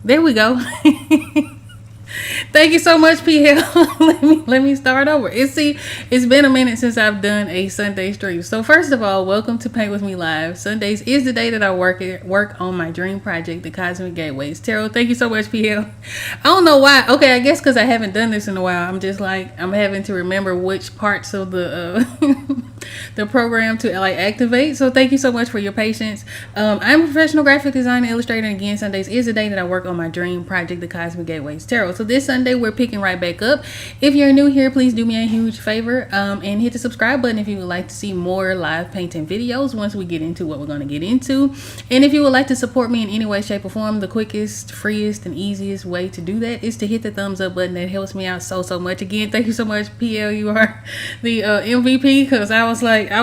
There we go. Thank you so much, PL. let me start over. It's been a minute since I've done a Sunday stream. So first of all, welcome to Paint With Me Live. Sundays is the day that I work on my dream project, the Cosmic Gateways Tarot. Thank you so much, PL. I don't know why. Okay, I guess because I haven't done this in a while. I'm just like I'm having to remember which parts of the the program to like activate. So thank you so much for your patience. I'm a professional graphic designer, illustrator, and again, Sundays is the day that I work on my dream project, the Cosmic Gateways Tarot. So this Sunday we're picking right back up. If you're new here, please do me a huge favor and hit the subscribe button if you would like to see more live painting videos once we get into what we're going to get into. And if you would like to support me in any way, shape, or form, the quickest, freest, and easiest way to do that is to hit the thumbs up button. That helps me out so much. Again, thank you so much, PL. You are the MVP, because I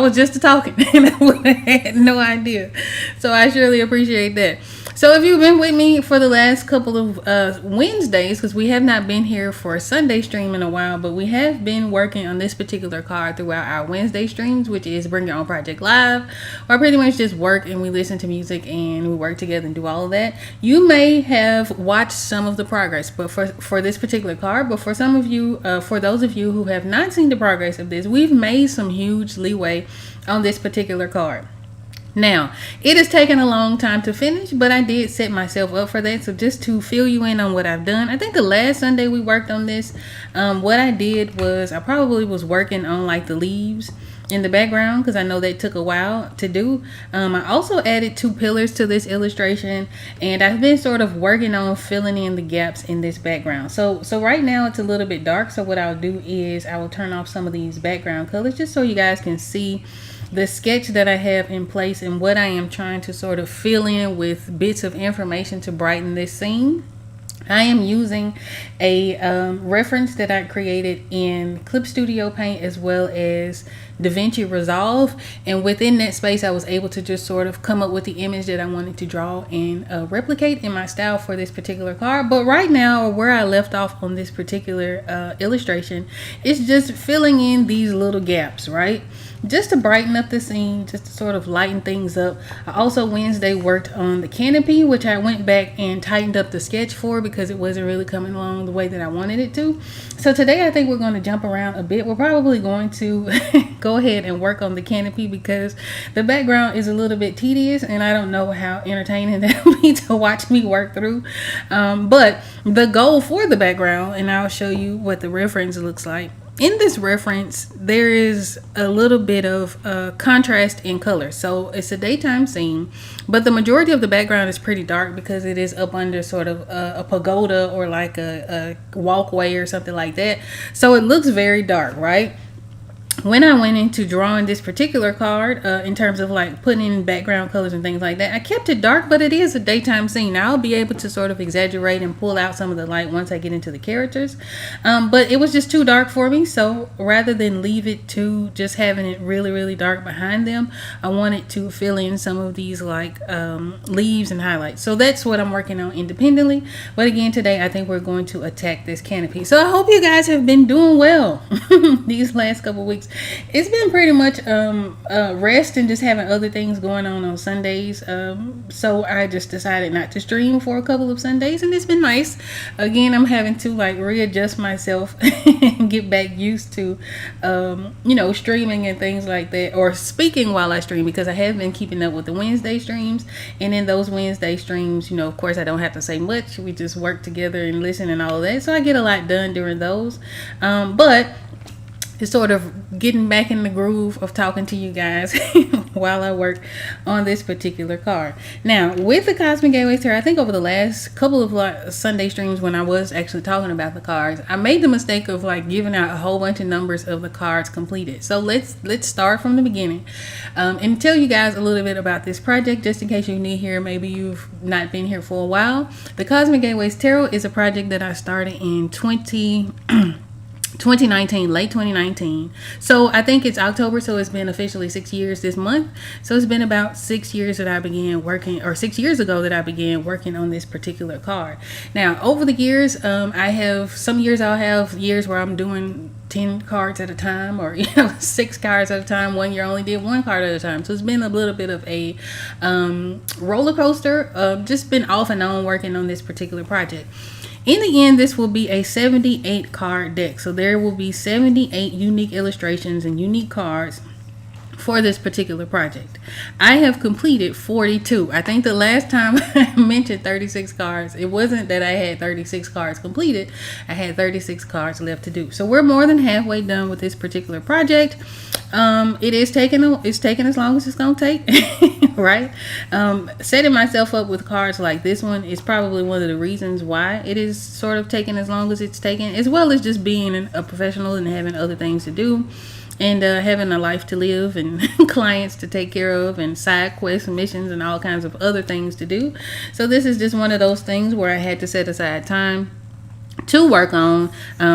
was just talking and I had no idea. So I surely appreciate that. So if you've been with me for the last couple of Wednesdays, because we have not been here for a Sunday stream in a while, but we have been working on this particular card throughout our Wednesday streams, which is Bring Your Own Project Live, where I pretty much just work and we listen to music and we work together and do all of that. You may have watched some of the progress, but for this particular card, but for some of you, for those of you who have not seen the progress of this, we've made some huge leeway on this particular card. Now, it has taken a long time to finish, but I did set myself up for that. So just to fill you in on what I've done, I think the last Sunday we worked on this, what I did was I probably was working on like the leaves in the background, because I know that took a while to do. I also added 2 pillars to this illustration, and I've been sort of working on filling in the gaps in this background. So right now it's a little bit dark. So what I'll do is I will turn off some of these background colors just so you guys can see the sketch that I have in place and what I am trying to sort of fill in with bits of information to brighten this scene. I am using a reference that I created in Clip Studio Paint as well as DaVinci Resolve, and within that space I was able to just sort of come up with the image that I wanted to draw and replicate in my style for this particular card. But right now, where I left off on this particular illustration, is just filling in these little gaps, right? Just to brighten up the scene, just to sort of lighten things up. I also Wednesday worked on the canopy, which I went back and tightened up the sketch for because it wasn't really coming along the way that I wanted it to. So today I think we're going to jump around a bit. We're probably going to go ahead and work on the canopy because the background is a little bit tedious and I don't know how entertaining that will be to watch me work through. But the goal for the background, and I'll show you what the reference looks like. In this reference, there is a little bit of contrast in color. So it's a daytime scene, but the majority of the background is pretty dark because it is up under sort of a pagoda or like a walkway or something like that. So it looks very dark, right? When I went into drawing this particular card, in terms of like putting in background colors and things like that, I kept it dark, but it is a daytime scene. Now I'll be able to sort of exaggerate and pull out some of the light once I get into the characters. But it was just too dark for me. So rather than leave it to just having it really dark behind them, I wanted to fill in some of these like leaves and highlights. So that's what I'm working on independently. But again, today I think we're going to attack this canopy. So I hope you guys have been doing well these last couple weeks. It's been pretty much rest and just having other things going on Sundays. So I just decided not to stream for a couple of Sundays, and it's been nice. Again, I'm having to like readjust myself and get back used to streaming and things like that, or speaking while I stream, because I have been keeping up with the Wednesday streams. And in those Wednesday streams, of course I don't have to say much. We just work together and listen and all of that. So I get a lot done during those. But it's sort of getting back in the groove of talking to you guys while I work on this particular card. Now, with the Cosmic Gateways Tarot, I think over the last couple of Sunday streams when I was actually talking about the cards, I made the mistake of like giving out a whole bunch of numbers of the cards completed. So let's start from the beginning and tell you guys a little bit about this project, just in case you're new here. Maybe you've not been here for a while. The Cosmic Gateways Tarot is a project that I started in 2019, late 2019. So I think it's October, so it's been officially 6 years this month. So it's been about 6 years that I began working, or 6 years ago that I began working on this particular card. Now, over the years, I have some years I'll have years where I'm doing 10 cards at a time, or 6 cards at a time. One year I only did 1 card at a time. So it's been a little bit of a roller coaster. Just been off and on working on this particular project. In the end, this will be a 78 card deck. So there will be 78 unique illustrations and unique cards for this particular project. I have completed 42. I think the last time I mentioned 36 cards, it wasn't that I had 36 cards completed. I had 36 cards left to do. So we're more than halfway done with this particular project. It's taking as long as it's gonna take, right? Setting myself up with cards like this one is probably one of the reasons why it is sort of taking as long as it's taking, as well as just being a professional and having other things to do, and having a life to live, and clients to take care of, and side quests and missions and all kinds of other things to do. So this is just one of those things where I had to set aside time to work on,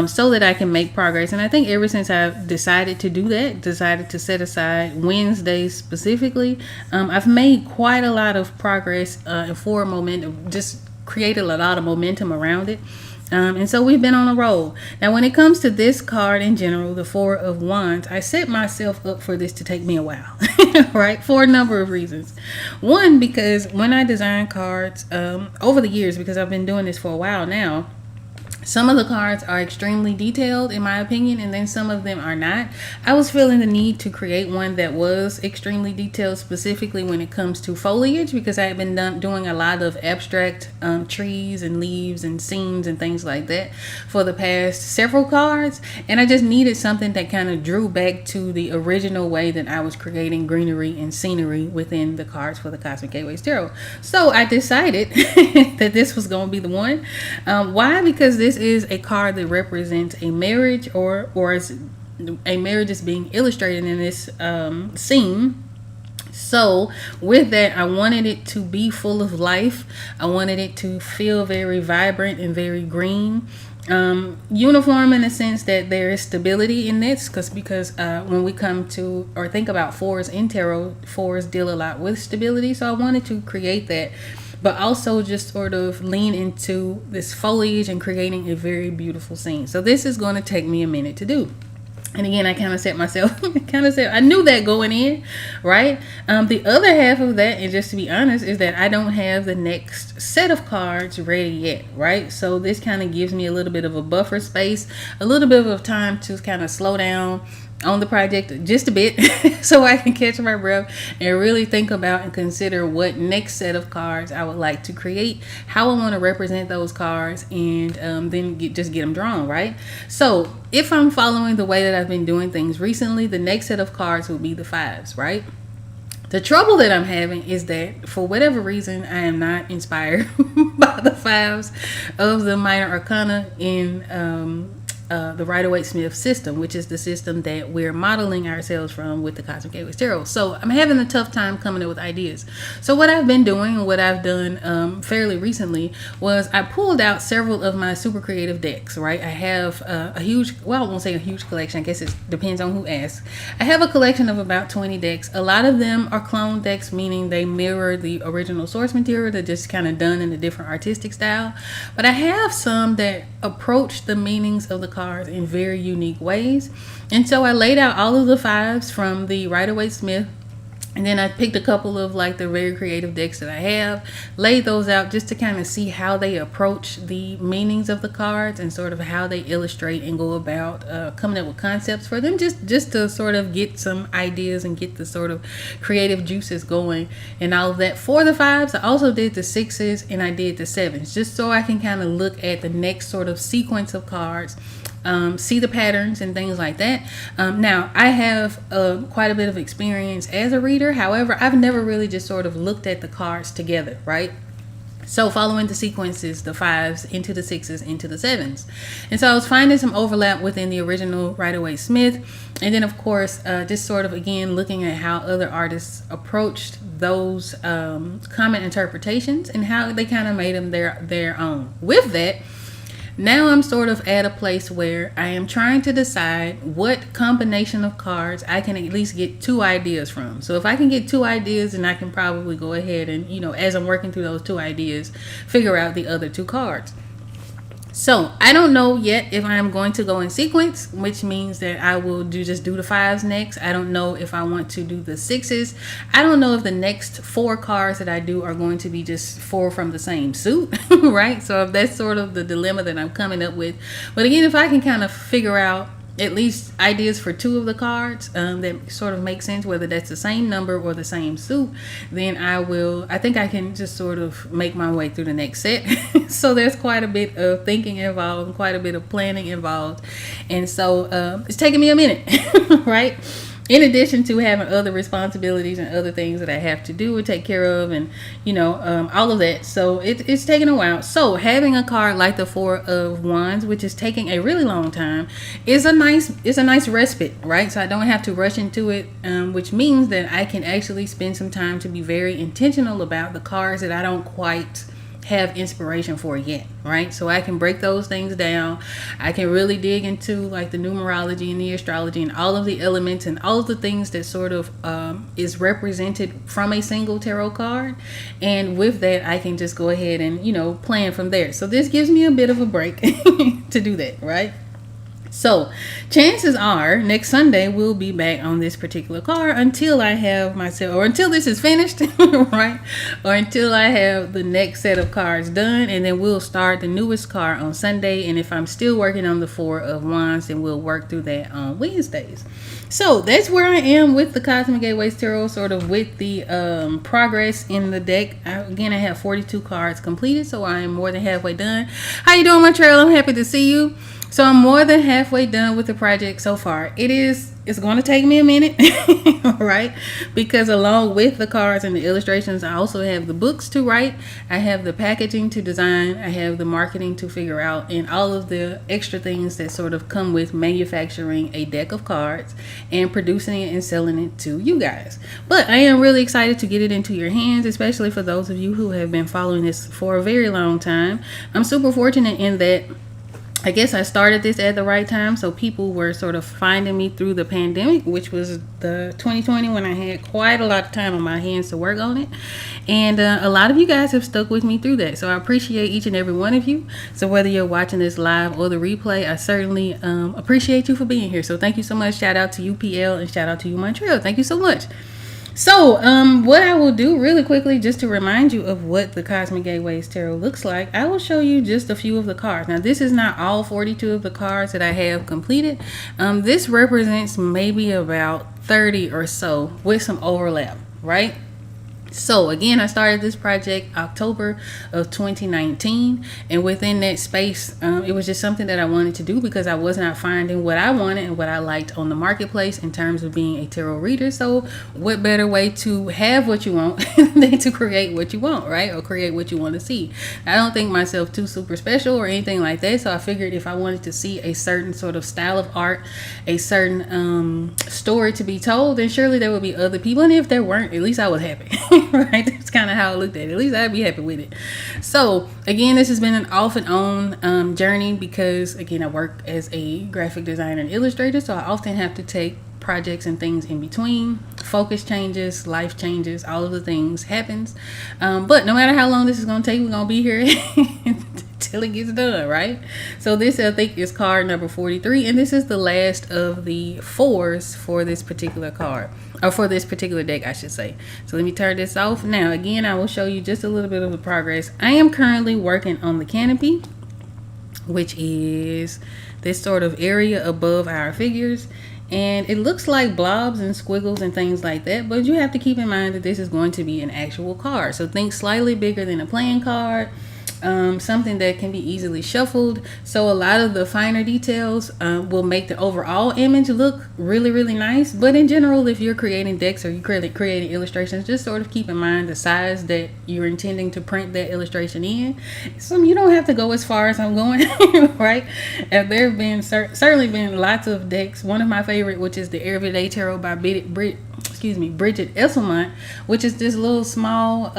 so that I can make progress. And I think ever since I've decided to do that, decided to set aside Wednesdays specifically, I've made quite a lot of progress, and for momentum, just created a lot of momentum around it. And so we've been on a roll. Now, when it comes to this card in general, the Four of Wands, I set myself up for this to take me a while, right? For a number of reasons. One, because when I design cards over the years, because I've been doing this for a while now, some of the cards are extremely detailed, in my opinion, and then some of them are not. I was feeling the need to create one that was extremely detailed, specifically when it comes to foliage, because I had been doing a lot of abstract trees and leaves and scenes and things like that for the past several cards, and I just needed something that kind of drew back to the original way that I was creating greenery and scenery within the cards for the Cosmic Gateways Tarot. So I decided that this was going to be the one. Why? Because this is a card that represents a marriage, or a marriage is being illustrated in this scene. So with that, I wanted it to be full of life. I wanted it to feel very vibrant and very green. Uniform in the sense that there is stability in this, because when we come to or think about fours in tarot, fours deal a lot with stability. So I wanted to create that, but also just sort of lean into this foliage and creating a very beautiful scene. So this is going to take me a minute to do. And again, I kind of set myself, I knew that going in, right? The other half of that, and just to be honest, is that I don't have the next set of cards ready yet, right? So this kind of gives me a little bit of a buffer space, a little bit of time to kind of slow down on the project just a bit so I can catch my breath and really think about and consider what next set of cards I would like to create, how I want to represent those cards, and then just get them drawn, right? So if I'm following the way that I've been doing things recently, the next set of cards will be the fives, right? The trouble that I'm having is that for whatever reason, I am not inspired by the fives of the minor arcana in the Rider-Waite-Smith system, which is the system that we're modeling ourselves from with the Cosmic Gateways Tarot. So I'm having a tough time coming up with ideas. So what I've been doing, and what I've done fairly recently, was I pulled out several of my super creative decks, right? I have a huge, well, I won't say a huge collection, I guess it depends on who asks. I have a collection of about 20 decks. A lot of them are clone decks, meaning they mirror the original source material. They're just kind of done in a different artistic style. But I have some that approach the meanings of the cards in very unique ways. And so I laid out all of the fives from the Rider-Waite-Smith, and then I picked a couple of like the very creative decks that I have, laid those out just to kind of see how they approach the meanings of the cards and sort of how they illustrate and go about coming up with concepts for them, just to sort of get some ideas and get the sort of creative juices going and all of that. For the fives, I also did the sixes and I did the sevens, just so I can kind of look at the next sort of sequence of cards, see the patterns and things like that. Now, I have quite a bit of experience as a reader. However, I've never really just sort of looked at the cards together, right? So following the sequences, the fives into the sixes into the sevens. And so I was finding some overlap within the original Rider-Waite-Smith. And then, of course, just sort of, again, looking at how other artists approached those common interpretations and how they kind of made them their own. With that, Now I'm sort of at a place where I am trying to decide what combination of cards I can at least get two ideas from. So if I can get two ideas, then I can probably go ahead and, as I'm working through those two ideas, figure out the other two cards. So I don't know yet if I'm going to go in sequence, which means that I will just do the fives next. I don't know if I want to do the sixes. I don't know if the next four cards that I do are going to be just four from the same suit, right? So if that's sort of the dilemma that I'm coming up with. But again, if I can kind of figure out at least ideas for two of the cards that sort of make sense, whether that's the same number or the same suit, then I think I can just sort of make my way through the next set. So there's quite a bit of thinking involved, quite a bit of planning involved, and so it's taking me a minute. Right, in addition to having other responsibilities and other things that I have to do and take care of, and all of that. So it's taking a while. So having a card like the Four of Wands, which is taking a really long time, is a nice respite, right? So I don't have to rush into it, which means that I can actually spend some time to be very intentional about the cards that I don't quite have inspiration for yet, right? So I can break those things down. I can really dig into like the numerology and the astrology and all of the elements and all of the things that sort of is represented from a single tarot card. And with that, I can just go ahead and plan from there. So this gives me a bit of a break to do that, right? So chances are next Sunday we'll be back on this particular card until I have myself, or until this is finished, right? Or until I have the next set of cards done, and then we'll start the newest card on Sunday. And if I'm still working on the Four of Wands, then we'll work through that on Wednesdays. So that's where I am with the Cosmic Gateways Tarot, sort of with the progress in the deck. I have 42 cards completed, so I am more than halfway done. How you doing, Montreal? I'm happy to see you. So I'm more than halfway done with the project so far. It's going to take me a minute, right? Because along with the cards and the illustrations, I also have the books to write. I have the packaging to design. I have the marketing to figure out, and all of the extra things that sort of come with manufacturing a deck of cards and producing it and selling it to you guys. But I am really excited to get it into your hands, especially for those of you who have been following this for a very long time. I'm super fortunate in that I guess I started this at the right time, so people were sort of finding me through the pandemic, which was the 2020, when I had quite a lot of time on my hands to work on it. And a lot of you guys have stuck with me through that, so I appreciate each and every one of you. So whether you're watching this live or the replay, I certainly appreciate you for being here. So thank you so much. Shout out to UPL and shout out to you, Montreal. Thank you so much. So what I will do really quickly, just to remind you of what the Cosmic Gateways Tarot looks like, I will show you just a few of the cards. Now, this is not all 42 of the cards that I have completed. This represents maybe about 30 or so with some overlap, right? So again, I started this project October of 2019, and within that space, it was just something that I wanted to do because I was not finding what I wanted and what I liked on the marketplace in terms of being a tarot reader. So what better way to have what you want than to create what you want, right? Or create what you want to see. I don't think myself too super special or anything like that, so I figured if I wanted to see a certain sort of style of art, a certain story to be told, then surely there would be other people, and if there weren't, at least I was happy. Right, that's kind of how I looked at it. At least I'd be happy with it. So again, this has been an off and on journey because again, I work as a graphic designer and illustrator, so I often have to take projects and things in between. Focus changes, life changes, all of the things happens. But no matter how long this is going to take, we're going to be here till it gets done, right? So this, I think, is card number 43, and this is the last of the fours for this particular card, or for this particular deck, I should say. So let me turn this off. Now, again, I will show you just a little bit of the progress. I am currently working on the canopy, which is this sort of area above our figures. And it looks like blobs and squiggles and things like that, but you have to keep in mind that this is going to be an actual card. So think slightly bigger than a playing card, something that can be easily shuffled. So a lot of the finer details will make the overall image look really, really nice. But in general, if you're creating decks or you're creating illustrations, just sort of keep in mind the size that you're intending to print that illustration in. So you don't have to go as far as I'm going, right? And there have been certainly been lots of decks. One of my favorite, which is the Everyday Tarot by Bridget Esselmont, which is this little small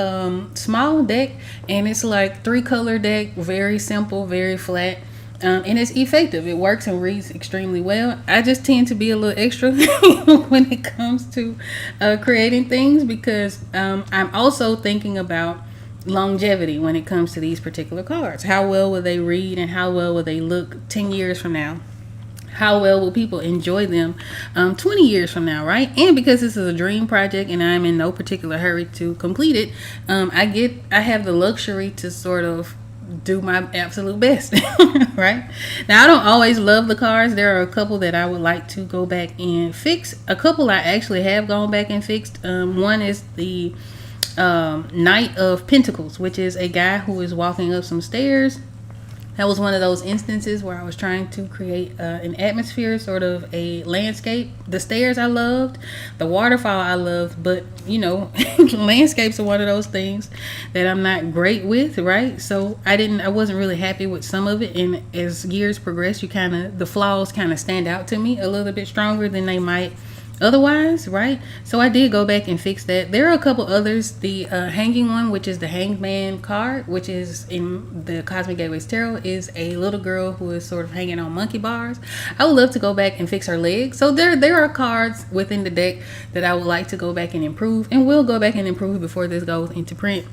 deck, and it's like 3-color deck, very simple, very flat. And it's effective. It works and reads extremely well. I just tend to be a little extra when it comes to creating things because I'm also thinking about longevity when it comes to these particular cards. How well will they read and how well will they look 10 years from now? How well will people enjoy them 20 years from now, right? And because this is a dream project and I'm in no particular hurry to complete it, I have the luxury to sort of do my absolute best. Right now, I don't always love the cards. There are a couple that I would like to go back and fix. A couple I actually have gone back and fixed. One is the Knight of Pentacles, which is a guy who is walking up some stairs. That was one of those instances where I was trying to create an atmosphere, sort of a landscape. The stairs I loved, the waterfall I loved, but landscapes are one of those things that I'm not great with, right? So I wasn't really happy with some of it, and as years progress, the flaws kind of stand out to me a little bit stronger than they might otherwise, right? So I did go back and fix that. There are a couple others. The hanging one, which is the Hanged Man card, which is in the Cosmic Gateways Tarot, is a little girl who is sort of hanging on monkey bars. I would love to go back and fix her legs. So there are cards within the deck that I would like to go back and improve, and will go back and improve before this goes into print.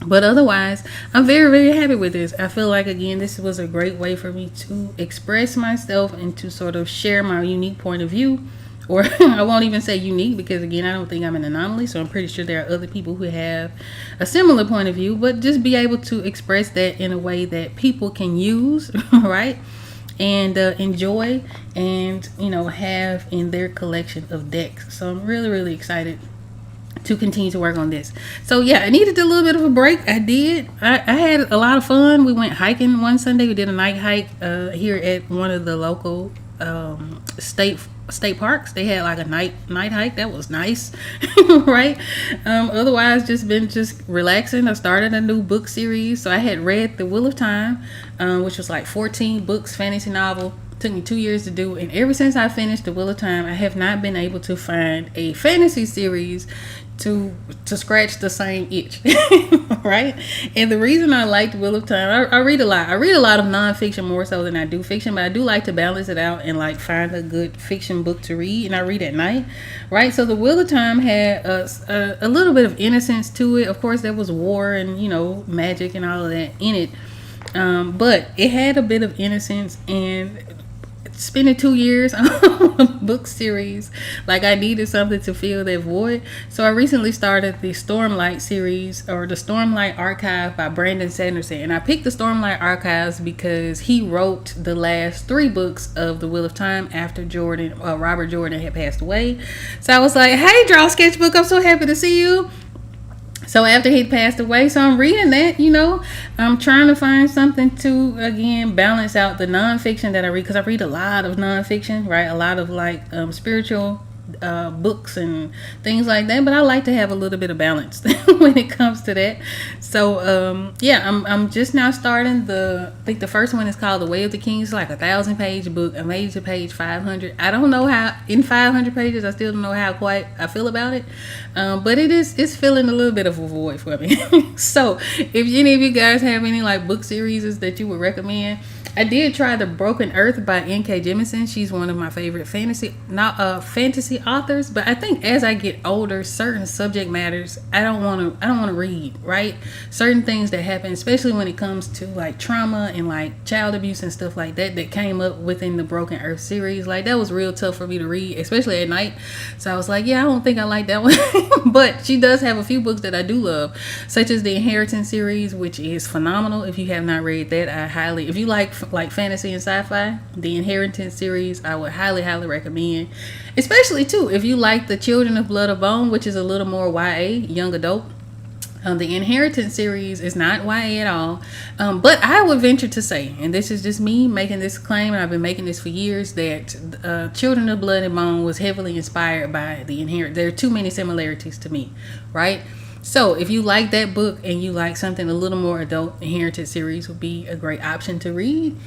But otherwise, I'm very, very happy with this. I feel like, again, this was a great way for me to express myself and to sort of share my unique point of view. Or I won't even say unique because, again, I don't think I'm an anomaly. So I'm pretty sure there are other people who have a similar point of view. But just be able to express that in a way that people can use, right? And enjoy and, have in their collection of decks. So I'm really, really excited to continue to work on this. So yeah, I needed a little bit of a break. I did. I had a lot of fun. We went hiking one Sunday. We did a night hike here at one of the local state parks. They had like a night hike. That was nice. Right. Otherwise, just relaxing. I started a new book series. So I had read The Wheel of Time, which was like 14 books, fantasy novel. Took me 2 years to do, and ever since I finished The Wheel of Time, I have not been able to find a fantasy series to scratch the same itch. Right? And the reason I like The Wheel of Time, I read a lot. I read a lot of nonfiction more so than I do fiction, but I do like to balance it out and like find a good fiction book to read, and I read at night. Right? So The Wheel of Time had a little bit of innocence to it. Of course, there was war and magic and all of that in it, but it had a bit of innocence. And spending 2 years on a book series, like I needed something to fill that void. So I recently started the Stormlight series, or the Stormlight Archive by Brandon Sanderson. And I picked the Stormlight Archives because he wrote the last 3 books of The Wheel of Time after Robert Jordan had passed away. So I was like, hey, Draw Sketchbook, I'm so happy to see you. So after he passed away, so I'm reading that, I'm trying to find something to, again, balance out the nonfiction that I read, because I read a lot of nonfiction, right? A lot of like spiritual books and things like that, but I like to have a little bit of balance when it comes to that. So yeah, I'm just now starting I think the first one is called The Way of the Kings. It's like 1,000-page book. I made it to page 500. I don't know how in 500 pages, I still don't know how quite I feel about it, but it's filling a little bit of a void for me. So if any of you guys have any like book series that you would recommend, I did try The Broken Earth by N.K. Jemisin. She's one of my favorite fantasy authors. But I think as I get older, certain subject matters I don't want to read, right? Certain things that happen, especially when it comes to like trauma and like child abuse and stuff like that came up within the Broken Earth series. Like that was real tough for me to read, especially at night. So I was like, yeah, I don't think I like that one. But she does have a few books that I do love, such as the Inheritance series, which is phenomenal. If you have not read that, if you like fantasy and sci-fi, the Inheritance series I would highly recommend, especially too if you like the Children of Blood and Bone, which is a little more YA, young adult. The Inheritance series is not YA at all, but I would venture to say, and this is just me making this claim, and I've been making this for years, that Children of Blood and Bone was heavily inspired by the Inheritance. There are too many similarities to me, right? So if you like that book and you like something a little more adult, Inheritance series would be a great option to read.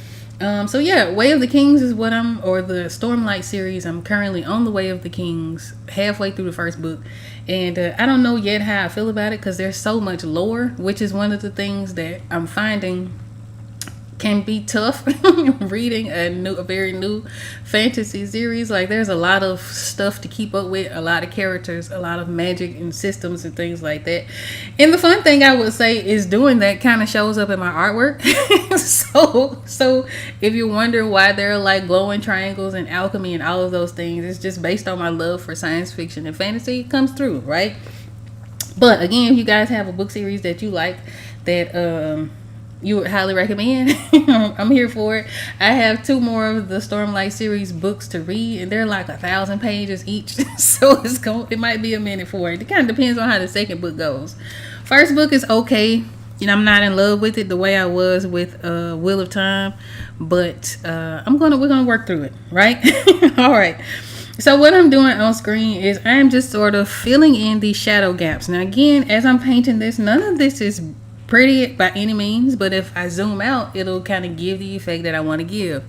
So yeah, Way of the Kings is or the Stormlight series. I'm currently on the Way of the Kings, halfway through the first book. And I don't know yet how I feel about it, because there's so much lore, which is one of the things that I'm finding can be tough reading a very new fantasy series. Like there's a lot of stuff to keep up with, a lot of characters, a lot of magic and systems and things like that. And the fun thing I would say is doing that kind of shows up in my artwork. So if you wonder why there are like glowing triangles and alchemy and all of those things, it's just based on my love for science fiction and fantasy. It comes through, right? But again, if you guys have a book series that you like that you would highly recommend, I'm here for it. I have 2 more of the Stormlight series books to read, and they're like 1,000 pages each. So it might be a minute for it. It kind of depends on how the second book goes. First book is okay. You know, I'm not in love with it the way I was with Wheel of Time, but we're gonna work through it, right? All right. So what I'm doing on screen is I'm just sort of filling in these shadow gaps. Now again, as I'm painting this, none of this is pretty by any means, but if I zoom out, it'll kind of give the effect that I want to give.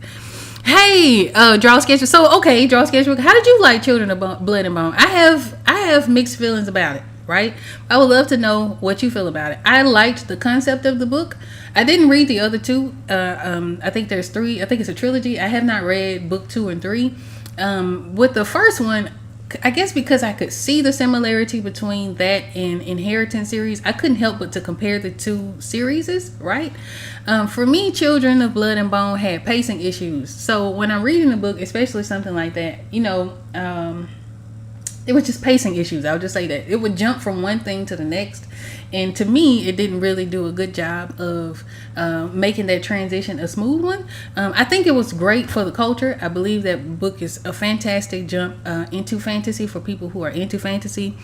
Hey, draw sketchbook. So okay, draw sketchbook. How did you like Children of Blood and Bone? I have mixed feelings about it, right? I would love to know what you feel about it. I liked the concept of the book. I didn't read the other 2. I think there's 3. I think it's a trilogy. I have not read book 2 and 3. With the first one, I guess because I could see the similarity between that and Inheritance series, I couldn't help but to compare the 2 series, right? For me, Children of Blood and Bone had pacing issues. So when I'm reading the book, especially something like that, you know, it was just pacing issues. I would just say that it would jump from one thing to the next, and to me it didn't really do a good job of making that transition a smooth one. I think it was great for the culture. I believe that book is a fantastic jump into fantasy for people who are into fantasy.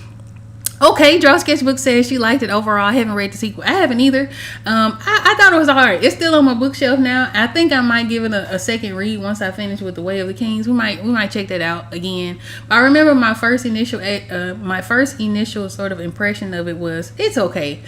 Okay, Draw Sketchbook says she liked it overall. I haven't read the sequel. I haven't either. I thought it was alright. It's still on my bookshelf now. I think I might give it a second read once I finish with The Way of the Kings. We might check that out again. But I remember my first initial sort of impression of it was it's okay,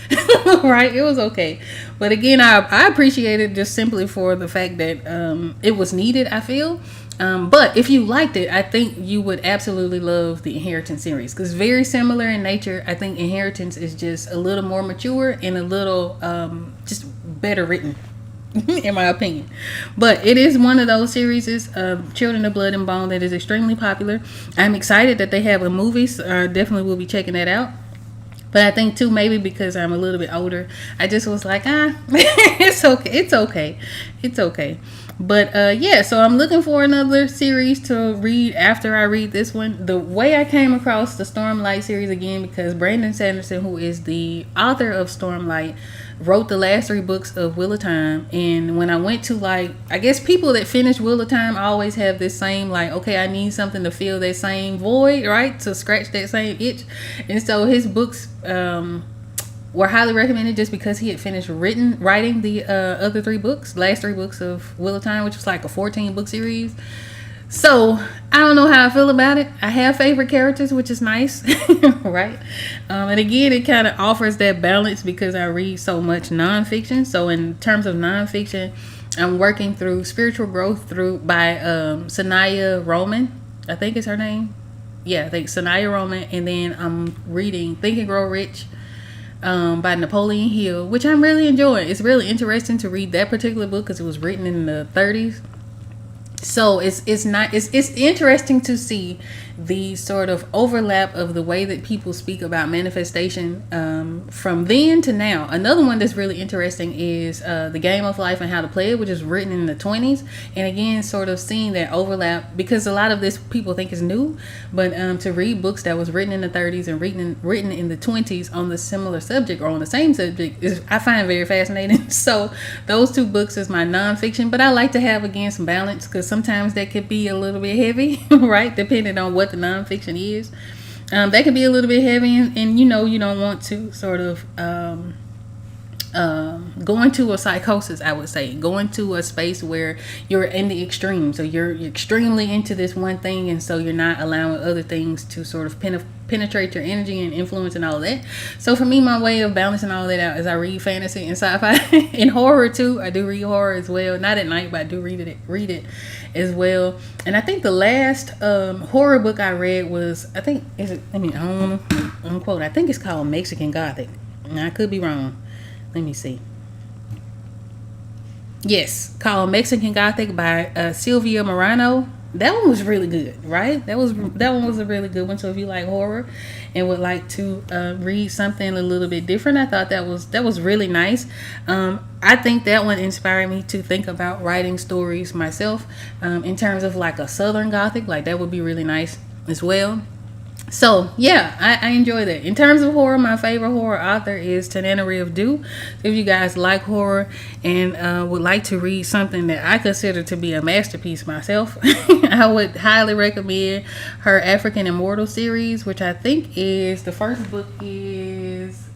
right? It was okay. But again, I appreciate it just simply for the fact that it was needed, I feel. But if you liked it, I think you would absolutely love the Inheritance series because very similar in nature. I think Inheritance is just a little more mature and a little just better written, in my opinion. But it is one of those series, Children of Blood and Bone, that is extremely popular. I'm excited that they have a movie. So I definitely will be checking that out. But I think too, maybe because I'm a little bit older, I just was like, it's okay. But yeah, so I'm looking for another series to read after I read this one. The way I came across the Stormlight series again, because Brandon Sanderson, who is the author of Stormlight, wrote the last 3 books of Wheel of Time. And when I went to, like, I guess people that finish Wheel of Time always have this same, like, okay, I need something to fill that same void, right? To scratch that same itch. And so his books were highly recommended just because he had finished writing the other 3 books, last 3 books of Wheel of Time, which was like a 14 book series. So I don't know how I feel about it. I have favorite characters, which is nice, right? And again, it kind of offers that balance because I read so much nonfiction. So in terms of nonfiction, I'm working through Spiritual Growth by Sanaya Roman. I think is her name. Yeah, I think Sanaya Roman. And then I'm reading Think and Grow Rich by Napoleon Hill, which I'm really enjoying. It's really interesting to read that particular book because it was written in the 30s. So it's interesting to see the sort of overlap of the way that people speak about manifestation from then to now. Another one that's really interesting is The Game of Life and How to Play It, which is written in the 20s. And again, sort of seeing that overlap because a lot of this people think is new, but to read books that was written in the 30s and written in the 20s on the similar subject or on the same subject is, I find, very fascinating. So those 2 books is my nonfiction, but I like to have again some balance because sometimes that could be a little bit heavy, right? Depending on what the nonfiction is. That can be a little bit heavy and you know you don't want to sort of go into a psychosis, I would say. Go into a space where you're in the extreme. So you're extremely into this one thing and so you're not allowing other things to sort of penetrate your energy and influence and all of that. So for me, my way of balancing all that out is I read fantasy and sci-fi and horror too. I do read horror as well. Not at night, but I do read it as well. And I think the last horror book I read was, I think it's called Mexican Gothic. Now, I could be wrong. Let me see. Yes, called Mexican Gothic by Sylvia Morano. That one was really good, right? That one was a really good one. So if you like horror and would like to read something a little bit different, I thought that was really nice. I think that one inspired me to think about writing stories myself, in terms of like a Southern Gothic. Like that would be really nice as well. So yeah, I enjoy that. In terms of horror, my favorite horror author is Tananarive Due. If you guys like horror and would like to read something that I consider to be a masterpiece myself, I would highly recommend her African Immortal series, which I think is the first book is,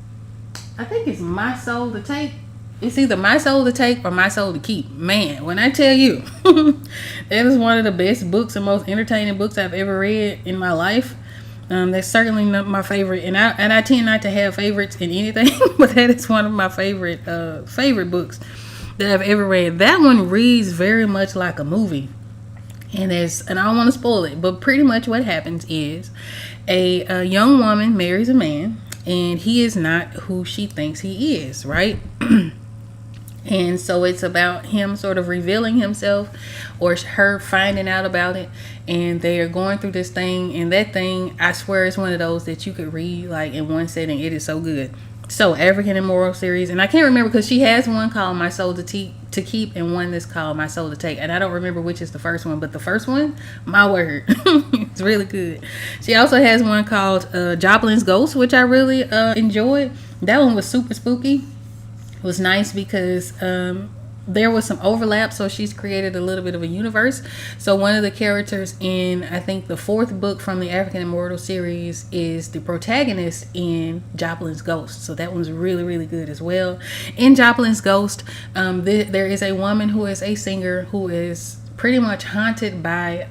I think it's My Soul to Take. It's either My Soul to Take or My Soul to Keep. Man, when I tell you, that is one of the best books and most entertaining books I've ever read in my life. That's certainly not my favorite, and I tend not to have favorites in anything, but that is one of my favorite books that I've ever read. That one reads very much like a movie, and I don't want to spoil it, but pretty much what happens is a young woman marries a man, and he is not who she thinks he is, right? And so it's about him sort of revealing himself or her finding out about it. And they are going through this thing. And that thing, I swear, is one of those that you could read like in one setting. It is so good. So African Immoral series. And I can't remember because she has one called My Soul to Keep and one that's called My Soul to Take. And I don't remember which is the first one. But the first one, my word, it's really good. She also has one called Joplin's Ghost, which I really enjoyed. That one was super spooky. Was nice because there was some overlap, so she's created a little bit of a universe. So one of the characters in, I think, the fourth book from the African Immortal series is the protagonist in Joplin's Ghost. So that one's really, really good as well. In Joplin's Ghost, there is a woman who is a singer who is pretty much haunted by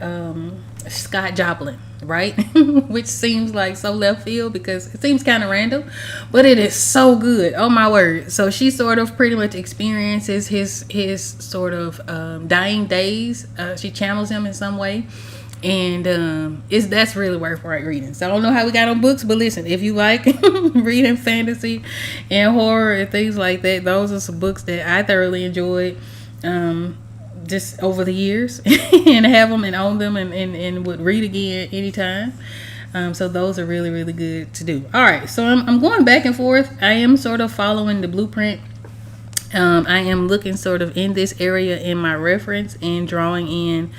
Scott Joplin, right? Which seems like so left field because it seems kind of random, but it is so good. Oh my word. So she sort of pretty much experiences his sort of dying days. She channels him in some way, and that's really worth reading. So I don't know how we got on books, but listen, if you like reading fantasy and horror and things like that, those are some books that I thoroughly enjoyed just over the years and have them and own them and would read again anytime. So those are really, really good to do. All right, so I'm going back and forth. I am sort of following the blueprint. I am looking sort of in this area in my reference and drawing in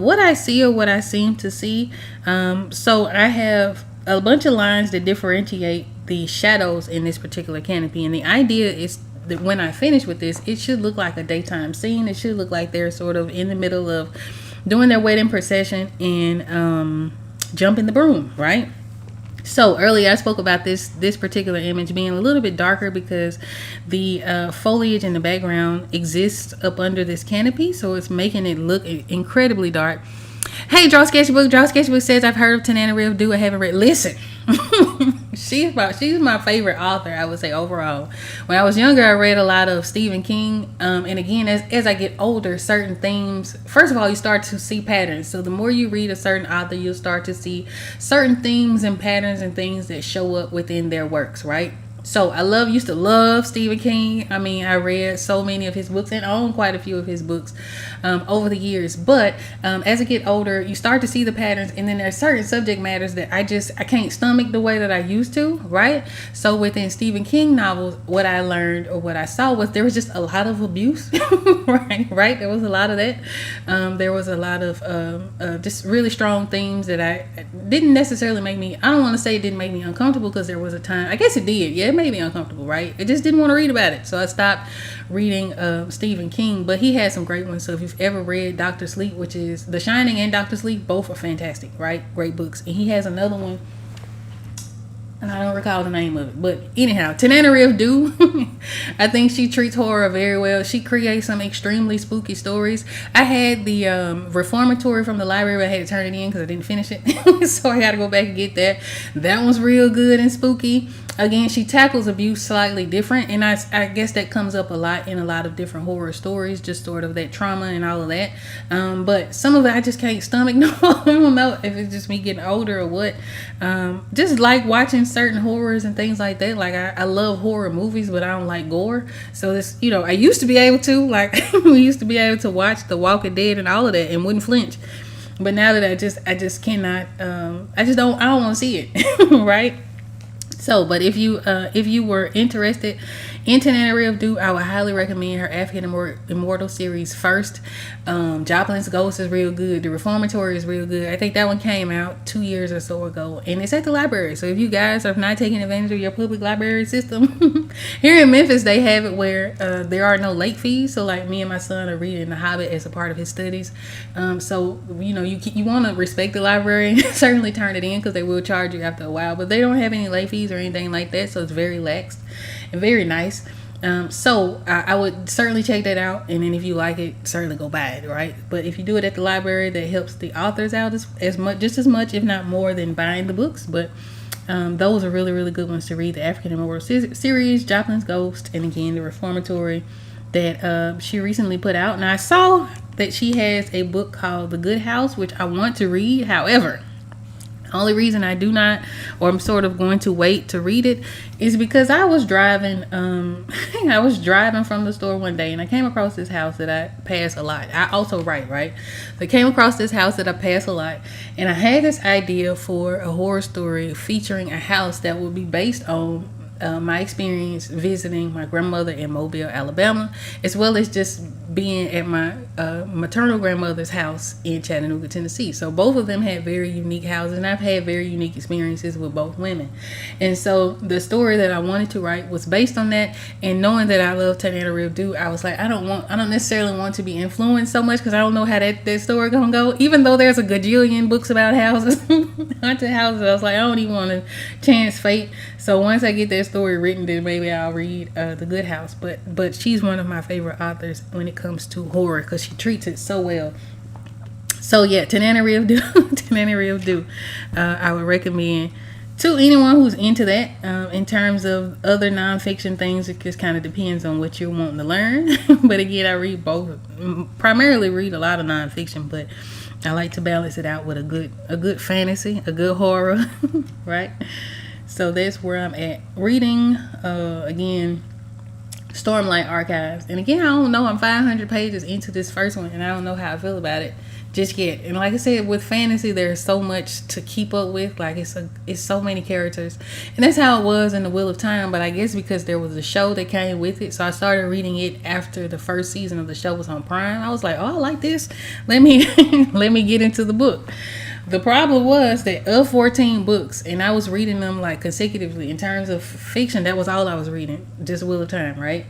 what I see or what I seem to see. So I have a bunch of lines that differentiate the shadows in this particular canopy, and the idea is that when I finish with this, it should look like a daytime scene. It should look like they're sort of in the middle of doing their wedding procession and jumping the broom, right? So earlier I spoke about this particular image being a little bit darker because the foliage in the background exists up under this canopy, so it's making it look incredibly dark. Hey, Draw Sketchbook. Draw Sketchbook says, I've heard of Tananarive Due. I haven't read. Listen, she's my favorite author, I would say, overall. When I was younger, I read a lot of Stephen King. And again, as I get older, certain themes, first of all, you start to see patterns. So the more you read a certain author, you'll start to see certain themes and patterns and things that show up within their works, right? So I used to love Stephen King. I mean, I read so many of his books and own quite a few of his books over the years. But as I get older, you start to see the patterns, and then there are certain subject matters that I can't stomach the way that I used to, right? So within Stephen King novels, what I learned or what I saw was there was just a lot of abuse, right? There was a lot of that. There was a lot of just really strong themes that I didn't necessarily make me, I don't want to say it didn't make me uncomfortable, because there was a time, I guess it did, yeah, it made me uncomfortable, right? I just didn't want to read about it, so I stopped reading Stephen King. But he had some great ones. So if you've ever read Dr. Sleep, which is The Shining and Dr. Sleep, both are fantastic, right? Great books. And he has another one, and I don't recall the name of it, but anyhow, Tananarive Due, I think she treats horror very well. She creates some extremely spooky stories. I had the Reformatory from the library, but I had to turn it in because I didn't finish it, so I got to go back and get that. That one's real good and spooky. Again, she tackles abuse slightly different, and I guess that comes up a lot in a lot of different horror stories, just sort of that trauma and all of that. But some of it I just can't stomach. No, I don't know if it's just me getting older or what. Just like watching certain horrors and things like that. Like I love horror movies, but I don't like gore. So this, I used to be able to, like, we used to be able to watch The Walking Dead and all of that and wouldn't flinch. But now that I just cannot, I don't want to see it, right? So, but if you were interested in Tananarive of Dew, I would highly recommend her African Immortal series first. Joplin's Ghost is real good. The Reformatory is real good. I think that one came out 2 years or so ago, and it's at the library. So if you guys are not taking advantage of your public library system, here in Memphis they have it where there are no late fees. So like me and my son are reading The Hobbit as a part of his studies. So you want to respect the library and certainly turn it in, because they will charge you after a while. But they don't have any late fees or anything like that, so it's very lax and very nice. So I would certainly check that out, and then if you like it, certainly go buy it, right? But if you do it at the library, that helps the authors out as much, if not more, than buying the books. But those are really, really good ones to read. The African Immortal series, Joplin's Ghost, and again the Reformatory that she recently put out. And I saw that she has a book called The Good House, which I want to read. However, only reason I do not, or I'm sort of going to wait to read it, is because I was driving I was driving from the store one day, and I came across this house that I pass a lot. I also write, right? So I came across this house that I pass a lot, and I had this idea for a horror story featuring a house that would be based on my experience visiting my grandmother in Mobile, Alabama, as well as just being at my maternal grandmother's house in Chattanooga, Tennessee. So both of them had very unique houses, and I've had very unique experiences with both women. And so the story that I wanted to write was based on that. And knowing that I love Tananarive Dew, I was like, I don't necessarily want to be influenced so much, because I don't know how that story gonna go. Even though there's a gajillion books about houses, haunted houses, I was like, I don't even want to chance fate. So once I get that story written, then maybe I'll read The Good House. But she's one of my favorite authors when it comes to horror, because she treats it so well. So yeah, Tananarive Dew, Tananarive Dew, I would recommend to anyone who's into that. In terms of other nonfiction things, it just kind of depends on what you're wanting to learn. But again, I read both. Primarily read a lot of nonfiction, but I like to balance it out with a good fantasy, a good horror, right? So that's where I'm at. Reading, again, Stormlight Archives. And again, I don't know. I'm 500 pages into this first one, and I don't know how I feel about it just yet. And like I said, with fantasy, there's so much to keep up with. Like, it's so many characters. And that's how it was in The Wheel of Time. But I guess because there was a show that came with it, so I started reading it after the first season of the show was on Prime. I was like, oh, I like this. Let me let me get into the book. The problem was that of 14 books, and I was reading them like consecutively, in terms of fiction, that was all I was reading, just Wheel of Time, right?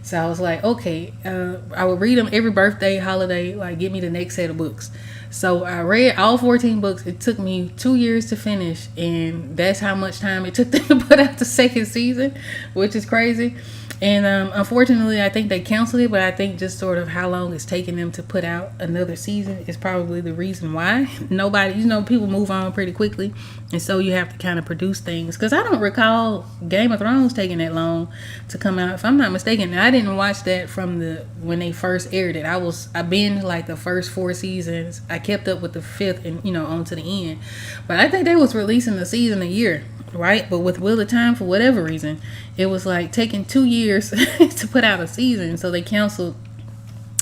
So I was like, okay, I would read them every birthday, holiday, like give me the next set of books. So I read all 14 books. It took me 2 years to finish, and that's how much time it took them to put out the second season, which is crazy. And unfortunately, I think they canceled it, but I think just sort of how long it's taking them to put out another season is probably the reason why. Nobody, people move on pretty quickly, and so you have to kind of produce things. Because I don't recall Game of Thrones taking that long to come out, if I'm not mistaken. Now, I didn't watch that from when they first aired it. I binged like the first 4 seasons. I kept up with the 5th and on to the end. But I think they was releasing the season a year, right? But with Wheel of Time, for whatever reason, it was like taking 2 years to put out a season. So they canceled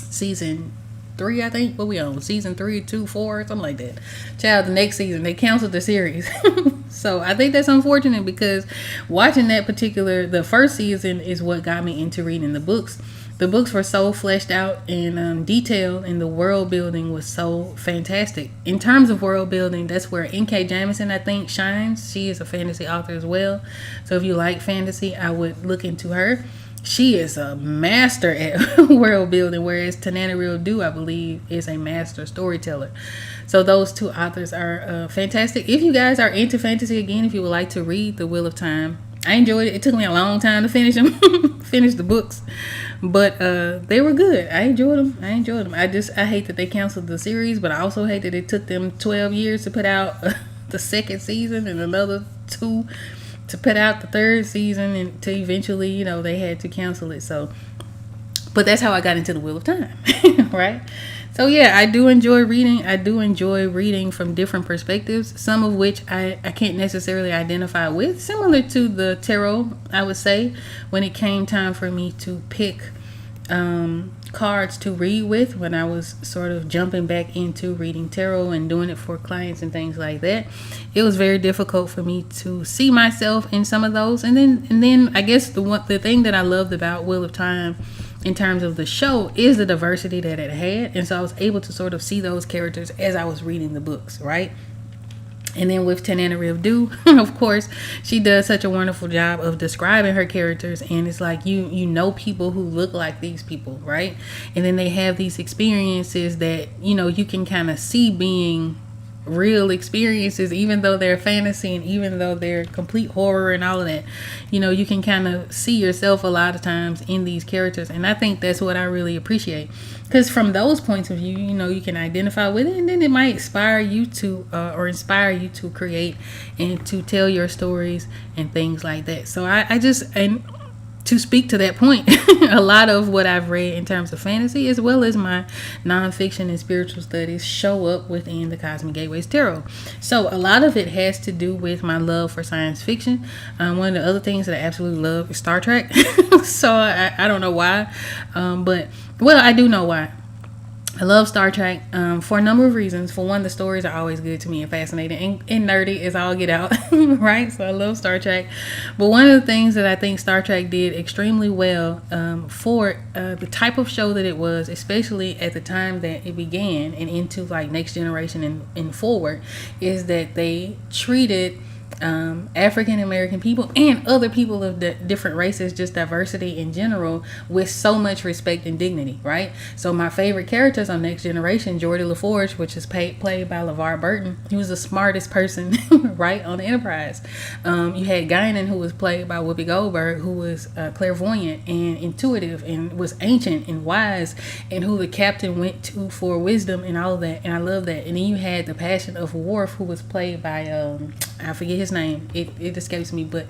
season 3, I think. What we on? Season 3, 2, 4, something like that. Child, the next season, they canceled the series. So I think that's unfortunate, because watching the first season is what got me into reading the books. The books were so fleshed out and detailed, and the world building was so fantastic. In terms of world building, that's where N.K. Jemisin, I think, shines. She is a fantasy author as well. So if you like fantasy, I would look into her. She is a master at world building, whereas Tananarive Dew, I believe, is a master storyteller. So those two authors are fantastic. If you guys are into fantasy, again, if you would like to read The Wheel of Time, I enjoyed it. It took me a long time to finish them, finish the books, but they were good. I enjoyed them. I hate that they canceled the series, but I also hate that it took them 12 years to put out the second season, and another 2 to put out the third season, and to eventually, they had to cancel it. So, but that's how I got into The Wheel of Time, right? So yeah, I do enjoy reading. I do enjoy reading from different perspectives, some of which I can't necessarily identify with. Similar to the tarot, I would say, when it came time for me to pick cards to read with, when I was sort of jumping back into reading tarot and doing it for clients and things like that, it was very difficult for me to see myself in some of those. And then I guess the thing that I loved about Wheel of Time in terms of the show is the diversity that it had, and so I was able to sort of see those characters as I was reading the books, right? And then with Tananarive, of course, she does such a wonderful job of describing her characters, and it's like you know people who look like these people, right? And then they have these experiences that you can kind of see being real experiences, even though they're fantasy and even though they're complete horror and all of that. You can kind of see yourself a lot of times in these characters, and I think that's what I really appreciate, because from those points of view, you can identify with it, and then it might inspire you to create and to tell your stories and things like that. So I just, and to speak to that point, a lot of what I've read in terms of fantasy, as well as my nonfiction and spiritual studies, show up within the Cosmic Gateways Tarot. So a lot of it has to do with my love for science fiction. One of the other things that I absolutely love is Star Trek. So I don't know why, but I do know why. I love Star Trek for a number of reasons. For one, the stories are always good to me and fascinating and nerdy as all get out, right? So I love Star Trek. But one of the things that I think Star Trek did extremely well for the type of show that it was, especially at the time that it began and into like Next Generation and forward, is that they treated African American people and other people of the different races, just diversity in general, with so much respect and dignity, right? So my favorite characters on Next Generation, Geordi LaForge, which is played by LeVar Burton, he was the smartest person right on the Enterprise. You had Guinan, who was played by Whoopi Goldberg, who was clairvoyant and intuitive and was ancient and wise, and who the captain went to for wisdom and all of that, and I love that. And then you had the Passion of Worf, who was played by I forget his name, it escapes me, but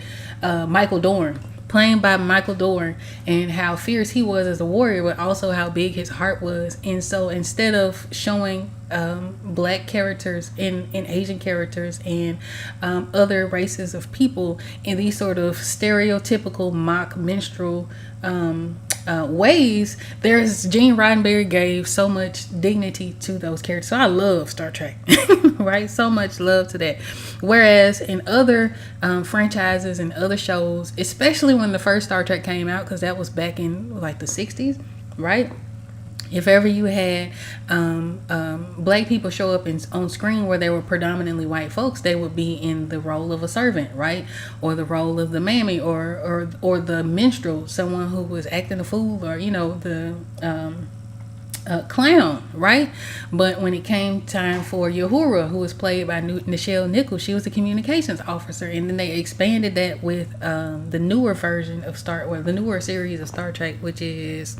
Michael Dorn, playing by Michael Dorn, and how fierce he was as a warrior, but also how big his heart was. And so instead of showing black characters and Asian characters and other races of people in these sort of stereotypical mock minstrel ways, Gene Roddenberry gave so much dignity to those characters. So I love Star Trek, right? So much love to that. Whereas in other franchises and other shows, especially when the first Star Trek came out, because that was back in like the 60s, right? If ever you had black people show up on screen where they were predominantly white folks, they would be in the role of a servant, right? Or the role of the mammy, or the minstrel, someone who was acting a fool, or the clown, right? But when it came time for Uhura, who was played by Nichelle Nichols, she was a communications officer, and then they expanded that with the newer version of the newer series of Star Trek, which is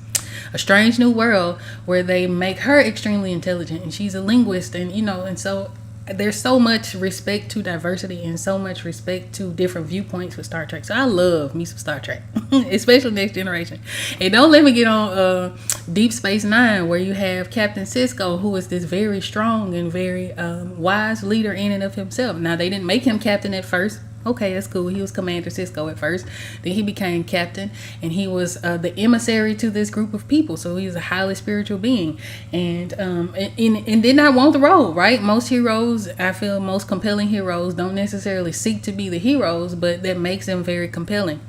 A Strange New World, where they make her extremely intelligent, and she's a linguist, and so there's so much respect to diversity and so much respect to different viewpoints with Star Trek. So I love me some Star Trek, especially Next Generation. And don't let me get on Deep Space Nine, where you have Captain Sisko, who is this very strong and very wise leader in and of himself. Now, they didn't make him captain at first. Okay, that's cool. He was Commander Sisko at first. Then he became captain, and he was the emissary to this group of people. So he was a highly spiritual being, and did not want the role, right? Most heroes, I feel, most compelling heroes don't necessarily seek to be the heroes, but that makes them very compelling.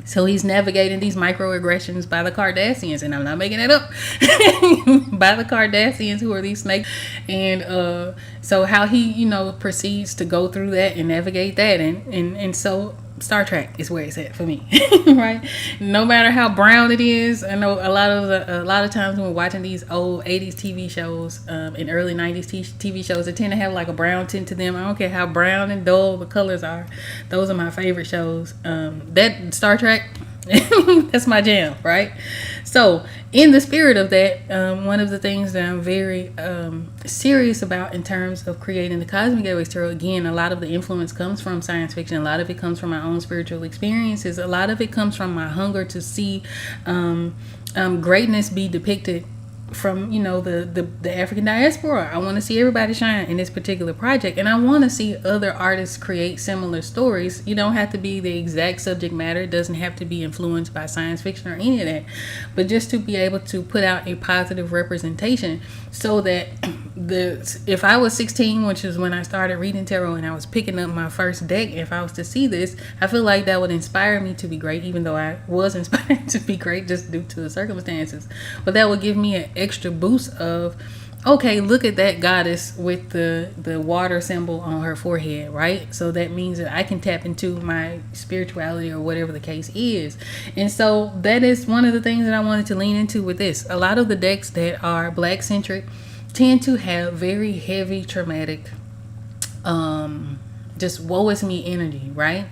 So he's navigating these microaggressions by the Cardassians, and I'm not making it up, by the Cardassians, who are these snakes. And so how he, proceeds to go through that and navigate that. And so Star Trek is where it's at for me, right? No matter how brown it is. I know a lot of times when we're watching these old 80s TV shows and early 90s TV shows, they tend to have like a brown tint to them. I don't care how brown and dull the colors are. Those are my favorite shows. That Star Trek, that's my jam, right? So in the spirit of that, one of the things that I'm very serious about in terms of creating the Cosmic Gateways Tarot, again, a lot of the influence comes from science fiction. A lot of it comes from my own spiritual experiences. A lot of it comes from my hunger to see greatness be depicted from the African diaspora. I want to see everybody shine in this particular project, and I want to see other artists create similar stories. You don't have to be the exact subject matter. It doesn't have to be influenced by science fiction or any of that, but just to be able to put out a positive representation, so that if I was 16, which is when I started reading tarot and I was picking up my first deck, if I was to see this, I feel like that would inspire me to be great, even though I was inspired to be great just due to the circumstances. But that would give me an extra boost of, okay, look at that goddess with the water symbol on her forehead, right? So that means that I can tap into my spirituality or whatever the case is. And so that is one of the things that I wanted to lean into with this. A lot of the decks that are Black centric tend to have very heavy traumatic just woe is me energy, right?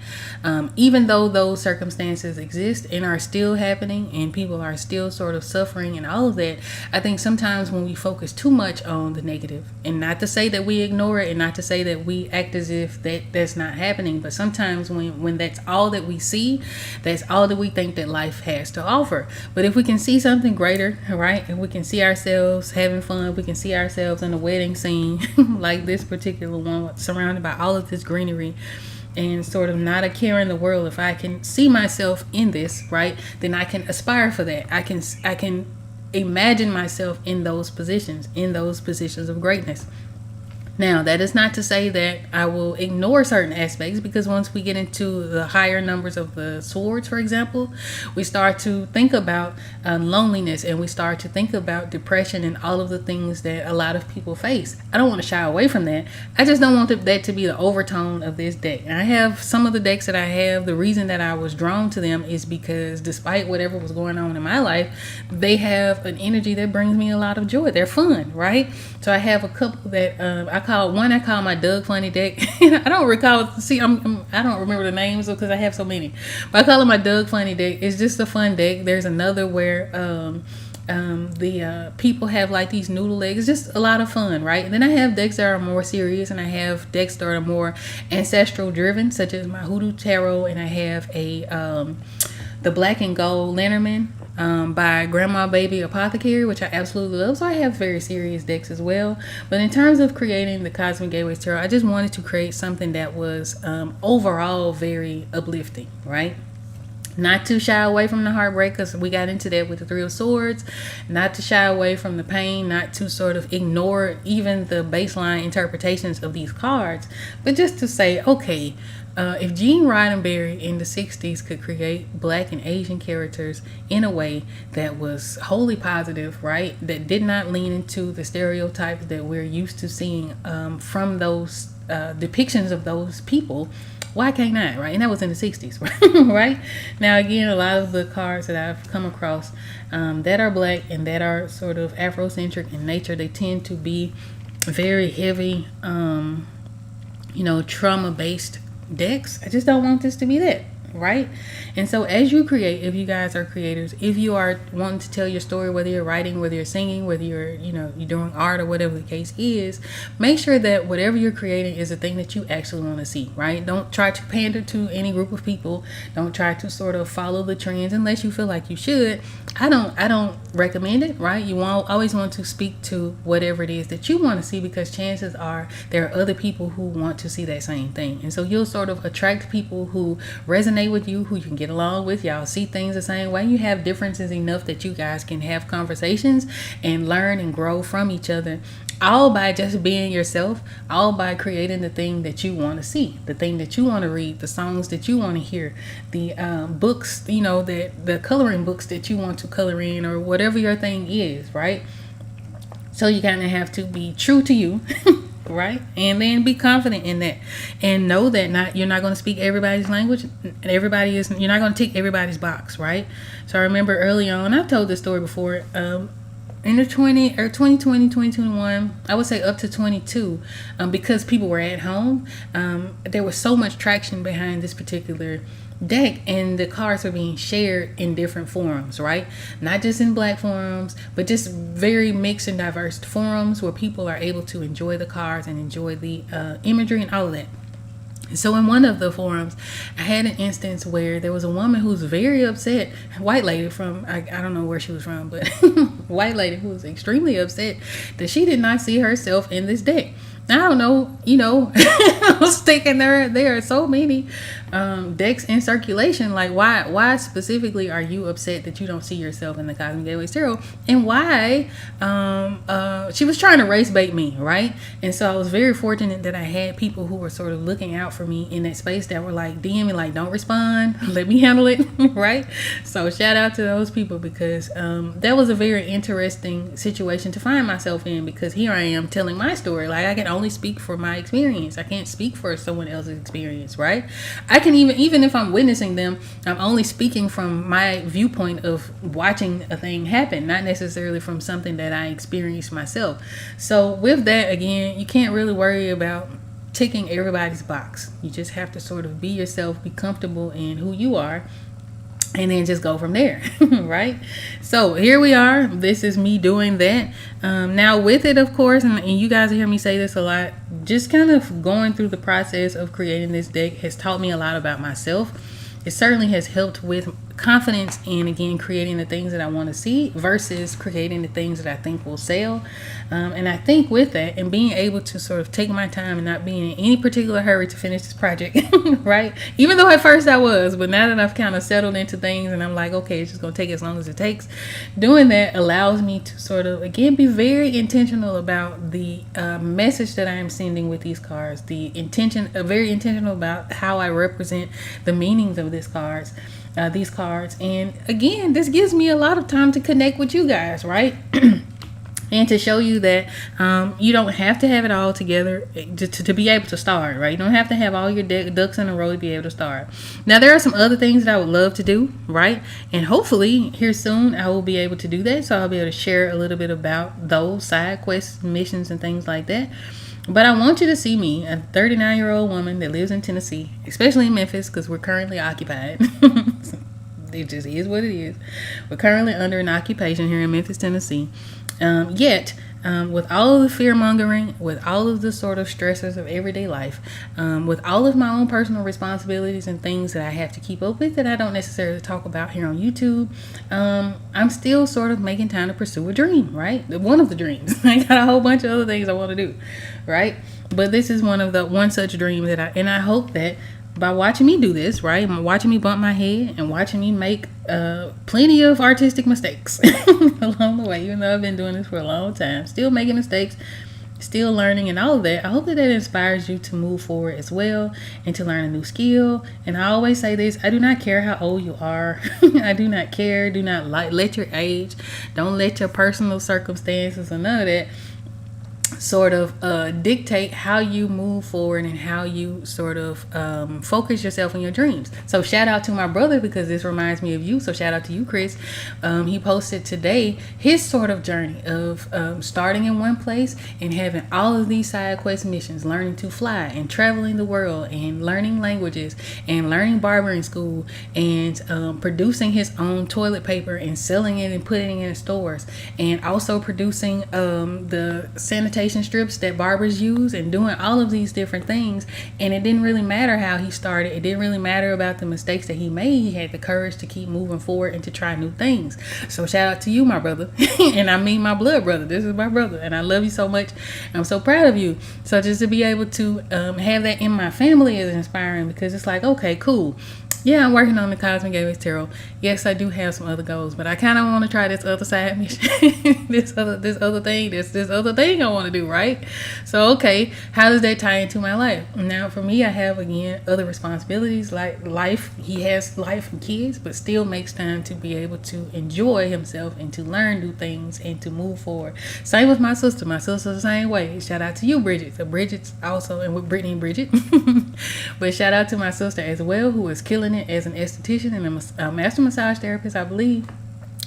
Even though those circumstances exist and are still happening and people are still sort of suffering and all of that, I think sometimes when we focus too much on the negative, and not to say that we ignore it and not to say that we act as if that's not happening, but sometimes when that's all that we see, that's all that we think that life has to offer. But if we can see something greater, right, and we can see ourselves having fun, we can see ourselves in a wedding scene like this particular one, surrounded by all of this greenery and sort of not a care in the world. If I can see myself in this, right, then I can aspire for that. I can imagine myself in those positions of greatness. Now, that is not to say that I will ignore certain aspects, because once we get into the higher numbers of the swords, for example, we start to think about loneliness, and we start to think about depression and all of the things that a lot of people face. I don't want to shy away from that. I just don't want that to be the overtone of this deck. And I have some of the decks that I have. The reason that I was drawn to them is because despite whatever was going on in my life, they have an energy that brings me a lot of joy. They're fun, right? So I have a couple that I call my Doug Funny deck. I don't recall. See, I don't remember the names because I have so many. But I call it my Doug Funny deck. It's just a fun deck. There's another where the people have like these noodle legs. It's just a lot of fun, right? And then I have decks that are more serious, and I have decks that are more ancestral driven, such as my Hoodoo Tarot, and I have the Black and Gold Lenormand by Grandma Baby Apothecary, which I absolutely love. So I have very serious decks as well. But in terms of creating the Cosmic Gateways Tarot, I just wanted to create something that was overall very uplifting, right? Not to shy away from the heartbreak, because we got into that with the Three of Swords. Not to shy away from the pain, not to sort of ignore even the baseline interpretations of these cards, but just to say, okay, if Gene Roddenberry in the 60s could create Black and Asian characters in a way that was wholly positive, right, that did not lean into the stereotypes that we're used to seeing from those depictions of those people, why can't I, right? And that was in the 60s, right? Now, again, a lot of the cards that I've come across that are Black and that are sort of Afrocentric in nature, they tend to be very heavy, trauma-based decks. I just don't want this to be that, right? And so as you create, if you guys are creators, if you are wanting to tell your story, whether you're writing, whether you're singing, whether you're doing art or whatever the case is, make sure that whatever you're creating is a thing that you actually want to see, right? Don't try to pander to any group of people. Don't try to sort of follow the trends unless you feel like you should. I don't recommend it, right? You always want to speak to whatever it is that you want to see, because chances are there are other people who want to see that same thing. And so you'll sort of attract people who resonate with you, who you can get along with. Y'all see things the same way. You have differences enough that you guys can have conversations and learn and grow from each other, all by just being yourself, all by creating the thing that you want to see, the thing that you want to read, the songs that you want to hear, the books, the coloring books that you want to color in, or whatever your thing is, right? So you kind of have to be true to you, right? And then be confident in that, and know that you're not going to speak everybody's language, and you're not going to tick everybody's box, right? So I remember early on, I've told this story before, in the 2020, 2021, I would say up to 22, because people were at home, there was so much traction behind this particular deck, and the cards were being shared in different forums, right? Not just in Black forums, but just very mixed and diverse forums where people are able to enjoy the cards and enjoy the imagery and all of that. So in one of the forums, I had an instance where there was a woman who's very upset, white lady from, I don't know where she was from, but white lady who was extremely upset that she did not see herself in this deck. I don't know, I was thinking there are so many decks in circulation. Like, why specifically are you upset that you don't see yourself in the Cosmic Gateway Tarot? And why she was trying to race bait me, right? And so I was very fortunate that I had people who were sort of looking out for me in that space that were like DMing, like, don't respond, let me handle it, right? So shout out to those people, because that was a very interesting situation to find myself in, because here I am telling my story. Like, I can only speak for my experience. I can't speak for someone else's experience, right? I can even if I'm witnessing them, I'm only speaking from my viewpoint of watching a thing happen, not necessarily from something that I experienced myself. So with that, again, you can't really worry about ticking everybody's box. You just have to sort of be yourself, be comfortable in who you are, and then just go from there, right? So here we are. This is me doing that. Now with it, of course, and you guys hear me say this a lot, just kind of going through the process of creating this deck has taught me a lot about myself. It certainly has helped with confidence in, again, creating the things that I want to see versus creating the things that I think will sell. And I think with that, and being able to sort of take my time and not being in any particular hurry to finish this project, right? Even though at first I was, but now that I've kind of settled into things and I'm like, okay, it's just going to take as long as it takes. Doing that allows me to sort of, again, be very intentional about the message that I am sending with these cards. Very intentional about how I represent the meanings of these cards. And again, this gives me a lot of time to connect with you guys, right? And to show you that you don't have to have it all together to be able to start, right? You don't have to have all your ducks in a row to be able to start. Now, there are some other things that I would love to do, right? And hopefully here soon I will be able to do that. So I'll be able to share a little bit about those side quests, missions, and things like that. But I want you to see me, a 39-year-old woman that lives in Tennessee, especially in Memphis, because we're currently occupied. It just is what it is. We're currently under an occupation here in Memphis, Tennessee. Yet, with all of the fear mongering, with all of the sort of stressors of everyday life, with all of my own personal responsibilities and things that I have to keep up with that I don't necessarily talk about here on YouTube, I'm still sort of making time to pursue a dream, right? One of the dreams. I got a whole bunch of other things I want to do, right? But this is one such dream that I hope that by watching me do this, right, watching me bump my head and watching me make plenty of artistic mistakes along the way, even though I've been doing this for a long time, still making mistakes, still learning and all of that. I hope that inspires you to move forward as well and to learn a new skill. And I always say this, I do not care how old you are. I do not care. Do not let your age, don't let your personal circumstances or none of that sort of dictate how you move forward and how you sort of focus yourself on your dreams. So shout out to my brother, because this reminds me of you. So shout out to you, Chris. He posted today his sort of journey of starting in one place and having all of these side quest missions, learning to fly and traveling the world and learning languages and learning barbering school and producing his own toilet paper and selling it and putting it in stores, and also producing the sanitation strips that barbers use, and doing all of these different things. And it didn't really matter how he started. It didn't really matter about the mistakes that he made. He had the courage to keep moving forward and to try new things. So shout out to you, my brother. And I mean my blood brother. This is my brother, and I love you so much. I'm so proud of you. So just to be able to have that in my family is inspiring, because it's like, okay, cool. Yeah, I'm working on the Cosmic Gateway Tarot. Yes, I do have some other goals, but I kind of want to try this other side mission, this other thing I want to do, right? So, okay, how does that tie into my life? Now, for me, I have, again, other responsibilities like life. He has life and kids, but still makes time to be able to enjoy himself and to learn new things and to move forward. Same with my sister. My sister's the same way. Shout out to you, Bridget. So Bridget's also, and with Brittany and Bridget. But shout out to my sister as well, who is killing it as an esthetician and a master massage therapist, I believe,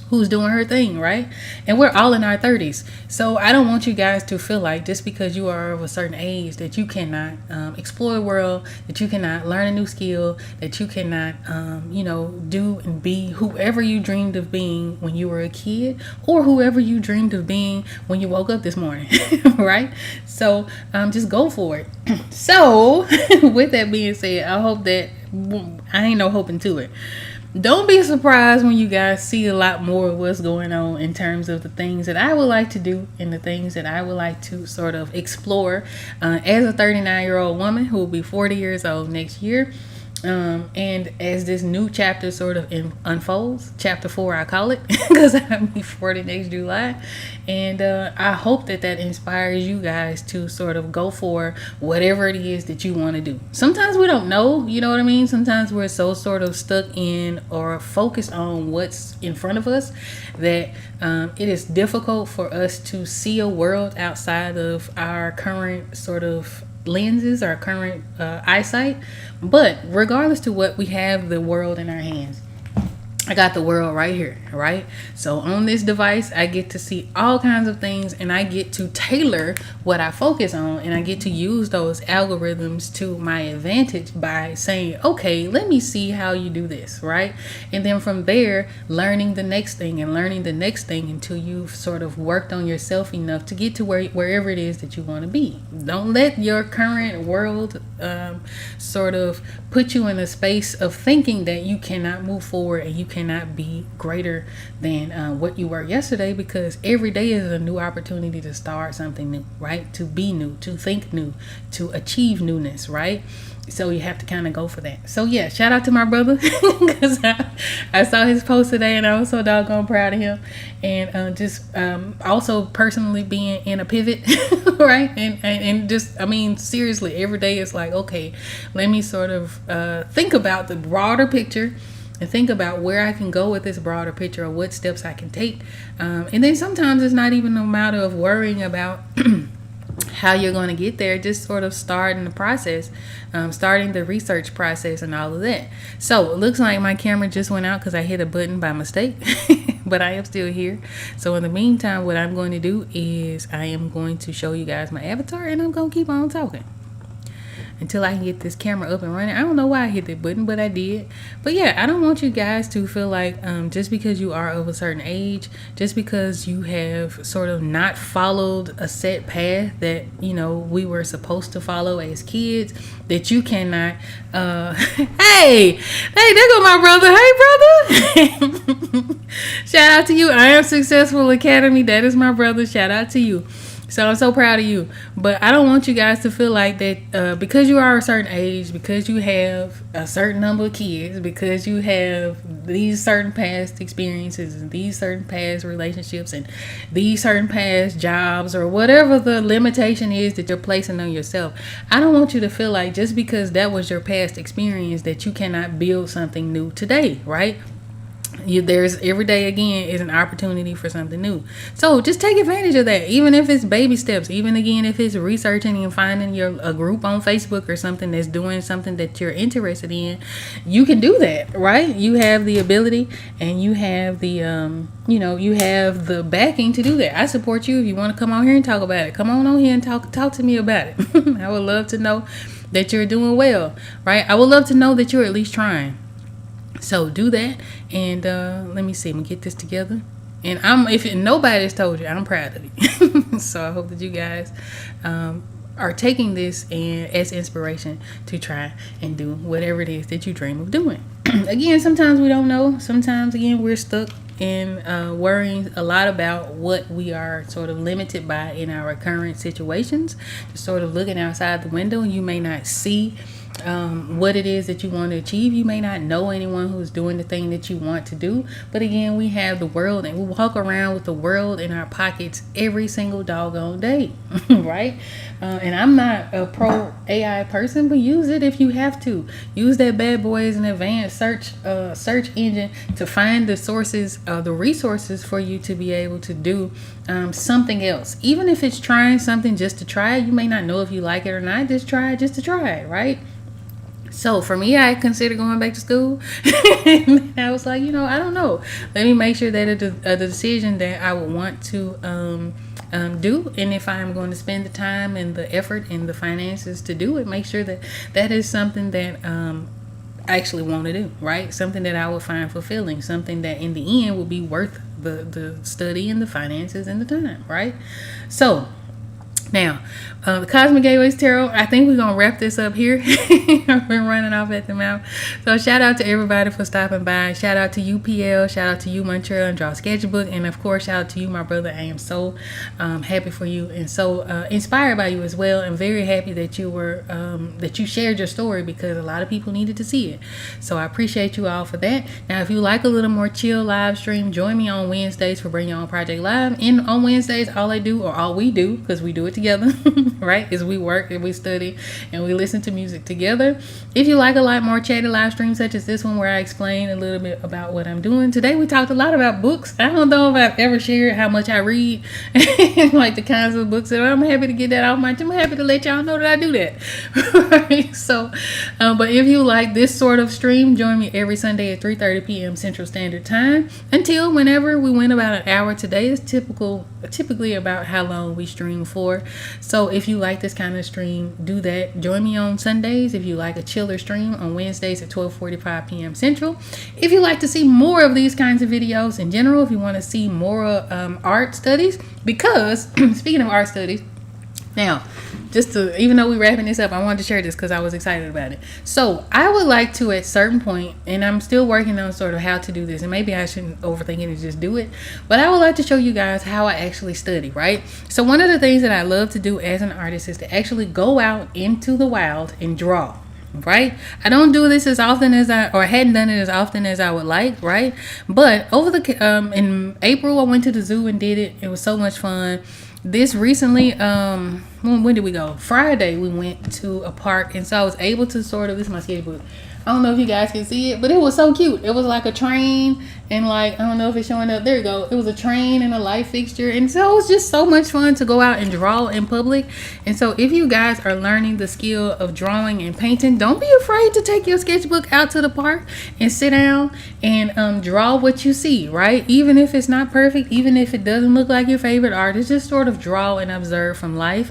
who's doing her thing, right? And we're all in our 30s. So I don't want you guys to feel like just because you are of a certain age that you cannot explore the world, that you cannot learn a new skill, that you cannot, do and be whoever you dreamed of being when you were a kid, or whoever you dreamed of being when you woke up this morning, right? So just go for it. So with that being said, I hope that I ain't no hoping to it. Don't be surprised when you guys see a lot more of what's going on in terms of the things that I would like to do and the things that I would like to sort of explore as a 39-year-old woman who will be 40 years old next year. And as this new chapter sort of unfolds, chapter 4, I call it, because I'll be 40 next July. And I hope that inspires you guys to sort of go for whatever it is that you want to do. Sometimes we don't know, you know what I mean? Sometimes we're so sort of stuck in or focused on what's in front of us that it is difficult for us to see a world outside of our current sort of lenses, our current eyesight. But regardless to what, we have the world in our hands. I got the world right here, right? So on this device, I get to see all kinds of things, and I get to tailor what I focus on, and I get to use those algorithms to my advantage by saying, okay, let me see how you do this, right? And then from there, learning the next thing and learning the next thing until you've sort of worked on yourself enough to get to wherever it is that you want to be. Don't let your current world sort of put you in a space of thinking that you cannot move forward and you cannot be greater than what you were yesterday, because every day is a new opportunity to start something new, right? To be new, to think new, to achieve newness, right? So you have to kind of go for that. So yeah, shout out to my brother, because I saw his post today and I was so doggone proud of him. And just also personally being in a pivot, right? And just, I mean, seriously, every day it's like, okay, let me sort of think about the broader picture and think about where I can go with this broader picture, or what steps I can take. And then sometimes it's not even a matter of worrying about how you're going to get there, just sort of starting the process, starting the research process and all of that. So it looks like my camera just went out because I hit a button by mistake, but I am still here. So in the meantime, what I'm going to do is I am going to show you guys my avatar, and I'm going to keep on talking until I can get this camera up and running. I don't know why I hit that button, but I did. But yeah, I don't want you guys to feel like just because you are of a certain age, just because you have sort of not followed a set path that, you know, we were supposed to follow as kids, that you cannot hey, there go my brother. Hey brother. Shout out to you. I Am Successful Academy. That is my brother. Shout out to you. So I'm so proud of you. But I don't want you guys to feel like that because you are a certain age, because you have a certain number of kids, because you have these certain past experiences and these certain past relationships and these certain past jobs, or whatever the limitation is that you're placing on yourself. I don't want you to feel like just because that was your past experience that you cannot build something new today, right? There's every day again is an opportunity for something new. So just take advantage of that, even if it's baby steps, even again if it's researching and finding a group on Facebook or something that's doing something that you're interested in. You can do that, right? You have the ability, and you have the you have the backing to do that. I support you. If you want to come on here and talk about it, come on here and talk to me about it. I would love to know that you're doing well, right? I would love to know that you're at least trying. So do that, and let me see. I'm gonna get this together, and if nobody's told you, I'm proud of you. So I hope that you guys are taking this as inspiration to try and do whatever it is that you dream of doing. Again, sometimes we don't know. Sometimes again we're stuck in worrying a lot about what we are sort of limited by in our current situations. Just sort of looking outside the window, and you may not see what it is that you want to achieve. You may not know anyone who's doing the thing that you want to do, but again, we have the world, and we walk around with the world in our pockets every single doggone day. Right? And I'm not a pro AI person, but use it if you have to. Use that bad boy as an advanced search engine to find the sources, the resources for you to be able to do something else. Even if it's trying something just to try it, you may not know if you like it or not. Just try it just to try it, right? So for me, I considered going back to school. I was like, I don't know. Let me make sure that the decision that I would want to do, and if I'm going to spend the time and the effort and the finances to do it, make sure that that is something that I actually want to do, right? Something that I will find fulfilling, something that in the end will be worth the study and the finances and the time, right? So Now, the Cosmic Gateways Tarot, I think we're going to wrap this up here. I've been running off at the mouth. So, shout out to everybody for stopping by. Shout out to UPL. Shout out to you, Montreal and Draw Sketchbook. And, of course, shout out to you, my brother. I am so happy for you and so inspired by you as well. And very happy that you were, that you shared your story, because a lot of people needed to see it. So, I appreciate you all for that. Now, if you like a little more chill live stream, join me on Wednesdays for Bring Your Own Project Live. And on Wednesdays, all we do, because we do it together, right, is we work and we study and we listen to music together. If you like a lot more chatty live streams such as this one, where I explain a little bit about what I'm doing today, we talked a lot about books. I don't know if I've ever shared how much I read and like the kinds of books that I'm happy to get that off my. I'm happy to let y'all know that I do that. Right? So, but if you like this sort of stream, join me every Sunday at 3:30 p.m. Central Standard Time until whenever we went about an hour. Today is typically about how long we stream for. So if you like this kind of stream, do that. Join me on Sundays. If you like a chiller stream, on Wednesdays at 12:45 p.m. Central. If you like to see more of these kinds of videos in general, if you want to see more art studies, because speaking of art studies, now, even though we're wrapping this up, I wanted to share this because I was excited about it. So I would like to, at certain point, and I'm still working on sort of how to do this, and maybe I shouldn't overthink it and just do it, but I would like to show you guys how I actually study, right? So one of the things that I love to do as an artist is to actually go out into the wild and draw. Right? I don't do this as often as I hadn't done it as often as I would like, right? But in April, I went to the zoo and did it. It was so much fun. This recently, when did we go? Friday, we went to a park, and so I was able to this is my sketchbook. I don't know if you guys can see it, but it was so cute. It was like a train, and I don't know if it's showing up. There you go. It was a train and a light fixture, and so it was just so much fun to go out and draw in public. And so if you guys are learning the skill of drawing and painting, don't be afraid to take your sketchbook out to the park and sit down and draw what you see, right? Even if it's not perfect, even if it doesn't look like your favorite artist, just sort of draw and observe from life.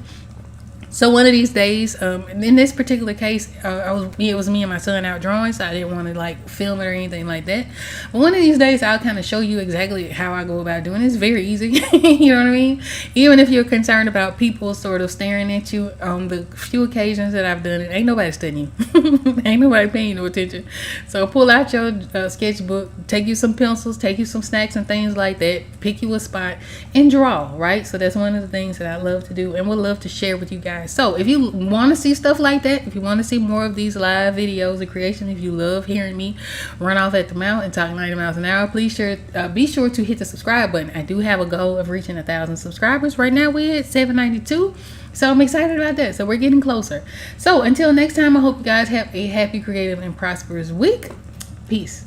So one of these days, in this particular case, it was me and my son out drawing, so I didn't want to film it or anything like that. But one of these days, I'll kind of show you exactly how I go about doing it. It's very easy. You know what I mean? Even if you're concerned about people sort of staring at you on the few occasions that I've done it, ain't nobody studying you. Ain't nobody paying you no attention. So pull out your sketchbook, take you some pencils, take you some snacks and things like that, pick you a spot and draw, right? So that's one of the things that I love to do and would love to share with you guys. So if you want to see stuff like that, if you want to see more of these live videos of creation, if you love hearing me run off at the mouth and talk 90 miles an hour, please be sure to hit the subscribe button. I do have a goal of reaching 1,000 subscribers. Right now we're at 792. So I'm excited about that. So we're getting closer. So until next time, I hope you guys have a happy, creative, and prosperous week. Peace.